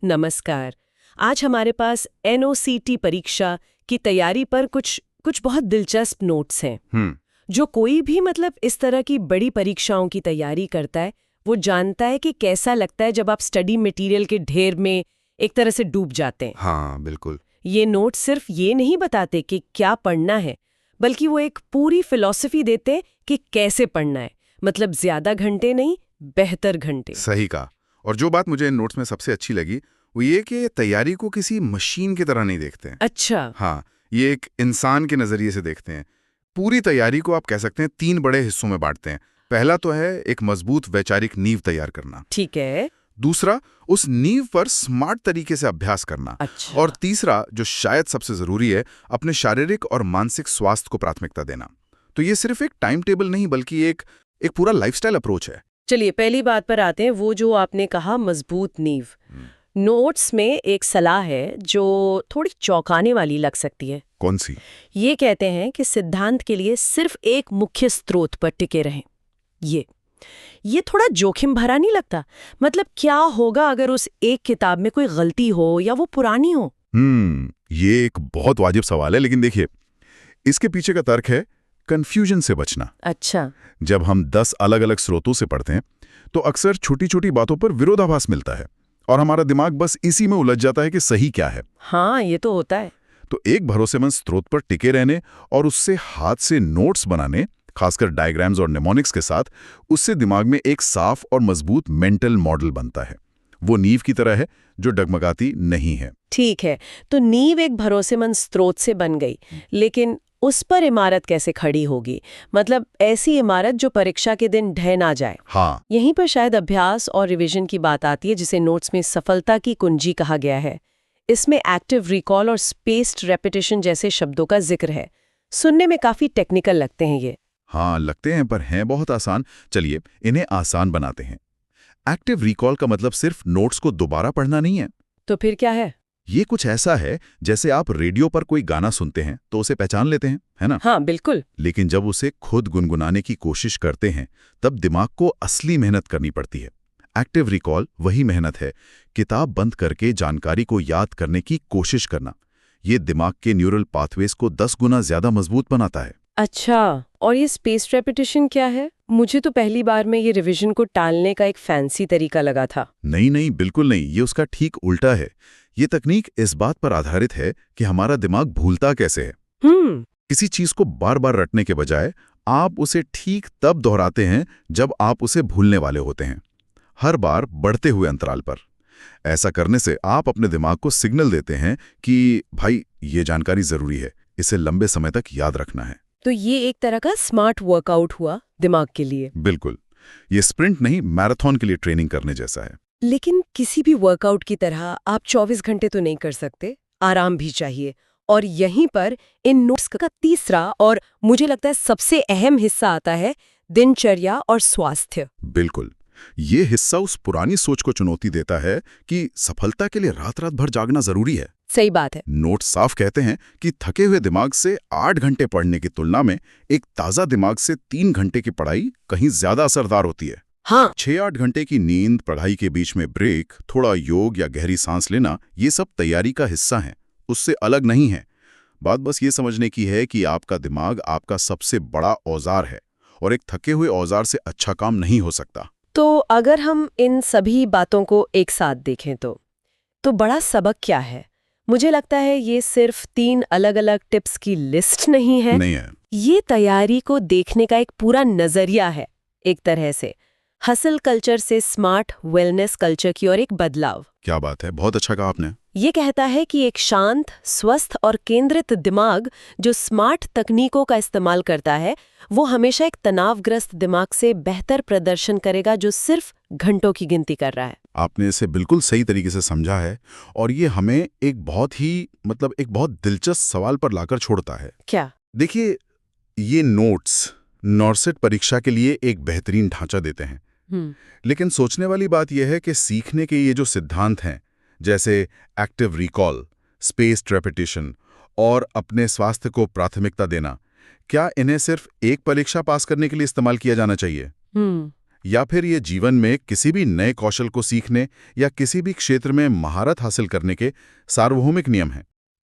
नमस्कार। आज हमारे पास NOCT परीक्षा की तैयारी पर कुछ बहुत दिलचस्प नोट्स हैं। जो कोई भी इस तरह की बड़ी परीक्षाओं की तैयारी करता है वो जानता है कि कैसा लगता है जब आप स्टडी मटेरियल के ढेर में एक तरह से डूब जाते हैं। हाँ, बिल्कुल। ये नोट सिर्फ ये नहीं बताते कि क्या पढ़ना है, बल्कि वो एक पूरी फिलॉसफी देते हैं कि कैसे पढ़ना है। ज्यादा घंटे नहीं, बेहतर घंटे। सही कहा। और जो बात मुझे इन नोट्स में सबसे अच्छी लगी वो ये कि तैयारी को किसी मशीन की तरह नहीं देखते हैं। अच्छा। हाँ, ये एक इंसान के नजरिए से देखते हैं। पूरी तैयारी को आप कह सकते हैं 3 बड़े हिस्सों में बांटते हैं। पहला तो है एक मजबूत वैचारिक नींव तैयार करना। ठीक है। दूसरा, उस नींव पर स्मार्ट तरीके से अभ्यास करना। अच्छा। और तीसरा, जो शायद सबसे जरूरी है, अपने शारीरिक और मानसिक स्वास्थ्य को प्राथमिकता देना। तो ये सिर्फ एक टाइम टेबल नहीं बल्कि एक पूरा लाइफस्टाइल अप्रोच है। चलिए पहली बात पर आते हैं, वो जो आपने कहा मजबूत नींव। नोट्स में एक सलाह है जो थोड़ी चौंकाने वाली लग सकती है। कौन सी? ये कहते हैं कि सिद्धांत के लिए सिर्फ एक मुख्य स्रोत पर टिके रहें। ये थोड़ा जोखिम भरा नहीं लगता? क्या होगा अगर उस एक किताब में कोई गलती हो या वो पुरानी हो? ये एक बहुत वाजिब सवाल है, लेकिन देखिए, इसके पीछे का तर्क है कंफ्यूजन से बचना। अच्छा। जब हम 10 अलग अलग स्रोतों से पढ़ते हैं तो अक्सर छोटी छोटी बातों पर विरोधाभास मिलता है और हमारा दिमाग बस इसी में उलझ जाता है कि सही क्या है। हाँ, ये तो होता है। तो एक भरोसेमंद स्रोत पर टिके रहने और उससे हाथ से नोट्स बनाने, खासकर डायग्राम्स और निमोनिक्स के साथ, उससे दिमाग में एक साफ और मजबूत मेंटल मॉडल बनता है। वो नींव की तरह है जो डगमगाती नहीं है। ठीक है, तो नींव एक भरोसेमंद स्रोत से बन गई, लेकिन उस पर इमारत कैसे खड़ी होगी? ऐसी इमारत जो परीक्षा के दिन ढह ना जाए। हाँ, यहीं पर शायद अभ्यास और रिवीजन की बात आती है, जिसे नोट्स में सफलता की कुंजी कहा गया है। इसमें एक्टिव रिकॉल और स्पेस्ड रेपिटेशन जैसे शब्दों का जिक्र है। सुनने में काफी टेक्निकल लगते हैं ये। हाँ लगते हैं, पर हैं बहुत आसान। चलिए इन्हें आसान बनाते हैं। एक्टिव रिकॉल का मतलब सिर्फ नोट्स को दोबारा पढ़ना नहीं है। तो फिर क्या है? ये कुछ ऐसा है जैसे आप रेडियो पर कोई गाना सुनते हैं तो उसे पहचान लेते हैं, है ना? हाँ, बिल्कुल। लेकिन जब उसे खुद गुनगुनाने की कोशिश करते हैं तब दिमाग को असली मेहनत करनी पड़ती है। एक्टिव रिकॉल वही मेहनत है, किताब बंद करके जानकारी को याद करने की कोशिश करना। ये दिमाग के न्यूरल पाथवेज को 10 गुना ज्यादा मजबूत बनाता है। अच्छा, और ये स्पेस्ड रेपिटेशन क्या है? मुझे तो पहली बार में ये रिवीजन को टालने का एक फैंसी तरीका लगा था। नहीं, बिल्कुल नहीं। ये उसका ठीक उल्टा है। ये तकनीक इस बात पर आधारित है कि हमारा दिमाग भूलता कैसे है। किसी चीज को बार बार रटने के बजाय आप उसे ठीक तब दोहराते हैं जब आप उसे भूलने वाले होते हैं, हर बार बढ़ते हुए अंतराल पर। ऐसा करने से आप अपने दिमाग को सिग्नल देते हैं कि भाई ये जानकारी जरूरी है, इसे लंबे समय तक याद रखना है। तो ये एक तरह का स्मार्ट वर्कआउट हुआ दिमाग के लिए। बिल्कुल। ये स्प्रिंट नहीं, मैराथन के लिए ट्रेनिंग करने जैसा है। लेकिन किसी भी वर्कआउट की तरह आप 24 घंटे तो नहीं कर सकते, आराम भी चाहिए। और यहीं पर इन नोट्स का तीसरा और मुझे लगता है सबसे अहम हिस्सा आता है, दिनचर्या और स्वास्थ्य। बिल्कुल। ये हिस्सा उस पुरानी सोच को चुनौती देता है कि सफलता के लिए रात रात भर जागना जरूरी है। सही बात है। नोट्स साफ कहते हैं कि थके हुए दिमाग से 8 घंटे पढ़ने की तुलना में एक ताजा दिमाग से 3 घंटे की पढ़ाई कहीं ज्यादा असरदार होती है। हाँ। 6-8 घंटे की नींद, पढ़ाई के बीच में ब्रेक, थोड़ा योग या गहरी सांस लेना, ये सब तैयारी का हिस्सा है, उससे अलग नहीं है। बात बस ये समझने की है कि आपका दिमाग आपका सबसे बड़ा औजार है और एक थके हुए औजार से अच्छा काम नहीं हो सकता। तो अगर हम इन सभी बातों को एक साथ देखें तो बड़ा सबक क्या है? मुझे लगता है ये सिर्फ 3 अलग अलग टिप्स की लिस्ट नहीं है। ये तैयारी को देखने का एक पूरा नजरिया है, एक तरह से हसल कल्चर से स्मार्ट वेलनेस कल्चर की ओर एक बदलाव। क्या बात है, बहुत अच्छा कहा आपने। ये कहता है कि एक शांत, स्वस्थ और केंद्रित दिमाग जो स्मार्ट तकनीकों का इस्तेमाल करता है, वो हमेशा एक तनावग्रस्त दिमाग से बेहतर प्रदर्शन करेगा जो सिर्फ घंटों की गिनती कर रहा है। आपने इसे बिल्कुल सही तरीके से समझा है और ये हमें एक बहुत दिलचस्प सवाल पर लाकर छोड़ता है। क्या? देखिए, ये नोट्स नॉर्सेट परीक्षा के लिए एक बेहतरीन ढांचा देते हैं, लेकिन सोचने वाली बात यह है कि सीखने के ये जो सिद्धांत हैं, जैसे एक्टिव रिकॉल, स्पेस्ड रेपिटेशन और अपने स्वास्थ्य को प्राथमिकता देना, क्या इन्हें सिर्फ एक परीक्षा पास करने के लिए इस्तेमाल किया जाना चाहिए? या फिर ये जीवन में किसी भी नए कौशल को सीखने या किसी भी क्षेत्र में महारत हासिल करने के सार्वभौमिक नियम हैं?